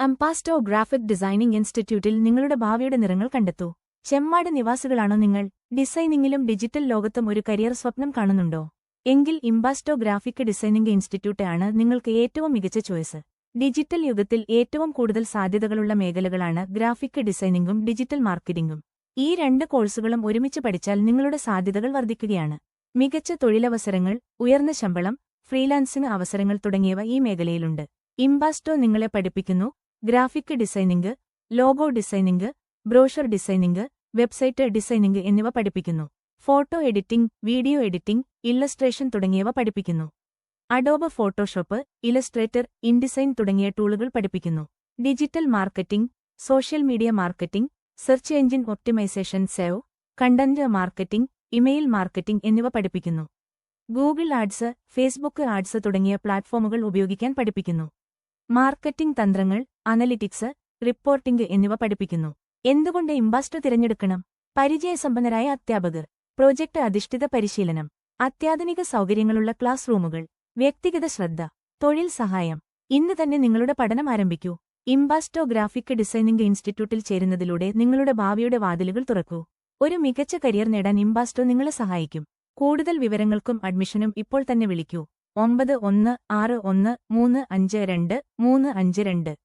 അംപാസ്റ്റോ graphic designing ഇൻസ്റ്റിറ്റ്യൂട്ടിൽ നിങ്ങളുടെ ഭാവിയുടെ നിറങ്ങൾ കണ്ടെത്തൂ. ചെമ്മാട് നിവാസികളാണോ നിങ്ങൾ? ഡിസൈനിംഗിലും ഡിജിറ്റൽ ലോകത്തും ഒരു കരിയർ സ്വപ്നം കാണുന്നുണ്ടോ? എങ്കിൽ ഇംപാസ്റ്റോ ഗ്രാഫിക് ഡിസൈനിംഗ് ഇൻസ്റ്റിറ്റ്യൂട്ട് ആണ് നിങ്ങൾക്ക് ഏറ്റവും മികച്ച ചോയ്സ്. ഡിജിറ്റൽ യുഗത്തിൽ ഏറ്റവും കൂടുതൽ സാധ്യതകളുള്ള മേഖലകളാണ് ഗ്രാഫിക് ഡിസൈനിംഗും ഡിജിറ്റൽ മാർക്കറ്റിംഗും. ഈ രണ്ട് കോഴ്സുകളും ഒരുമിച്ച് പഠിച്ചാൽ നിങ്ങളുടെ സാധ്യതകൾ വർദ്ധിക്കുകയാണ്. മികച്ച തൊഴിലവസരങ്ങൾ, ഉയർന്ന ശമ്പളം, ഫ്രീലാൻസിംഗ് അവസരങ്ങൾ തുടങ്ങിയവ ഈ മേഖലയിലുണ്ട്. ഇംപാസ്റ്റോ നിങ്ങളെ പഠിപ്പിക്കുന്നു graphic designing, logo designing, brochure designing, website designing എന്നിവ പഠിപ്പിക്കുന്നു. Photo editing, video editing, illustration തുടങ്ങിയവ പഠിപ്പിക്കുന്നു. അഡോബ് ഫോട്ടോഷോപ്പ്, ഇലസ്ട്രേറ്റർ, ഇൻഡിസൈൻ തുടങ്ങിയ ടൂളുകൾ പഠിപ്പിക്കുന്നു. Digital marketing, social media marketing, search engine optimisation, SEO, content marketing, email marketing എന്നിവ പഠിപ്പിക്കുന്നു. ഗൂഗിൾ ആഡ്സ്, ഫേസ്ബുക്ക് ആഡ്സ് തുടങ്ങിയ പ്ലാറ്റ്ഫോമുകൾ ഉപയോഗിക്കാൻ പഠിപ്പിക്കുന്നു. മാർക്കറ്റിംഗ് തന്ത്രങ്ങൾ, അനലിറ്റിക്സ്, റിപ്പോർട്ടിംഗ് എന്നിവ പഠിപ്പിക്കുന്നു. എന്തുകൊണ്ട് ഇംപാസ്റ്റോ തിരഞ്ഞെടുക്കണം? പരിചയസമ്പന്നരായ അധ്യാപകർ, പ്രോജക്ട് അധിഷ്ഠിത പരിശീലനം, അത്യാധുനിക സൗകര്യങ്ങളുള്ള ക്ലാസ് റൂമുകൾ, വ്യക്തിഗത ശ്രദ്ധ, തൊഴിൽ സഹായം. ഇന്ന് തന്നെ നിങ്ങളുടെ പഠനം ആരംഭിക്കൂ. ഇംപാസ്റ്റോ ഗ്രാഫിക് ഡിസൈനിംഗ് ഇൻസ്റ്റിറ്റ്യൂട്ടിൽ ചേരുന്നതിലൂടെ നിങ്ങളുടെ ഭാവിയുടെ വാതിലുകൾ തുറക്കൂ. ഒരു മികച്ച കരിയർ നേടാൻ ഇംപാസ്റ്റോ നിങ്ങളെ സഹായിക്കും. കൂടുതൽ വിവരങ്ങൾക്കും അഡ്മിഷനും ഇപ്പോൾ തന്നെ വിളിക്കൂ. 9161352352.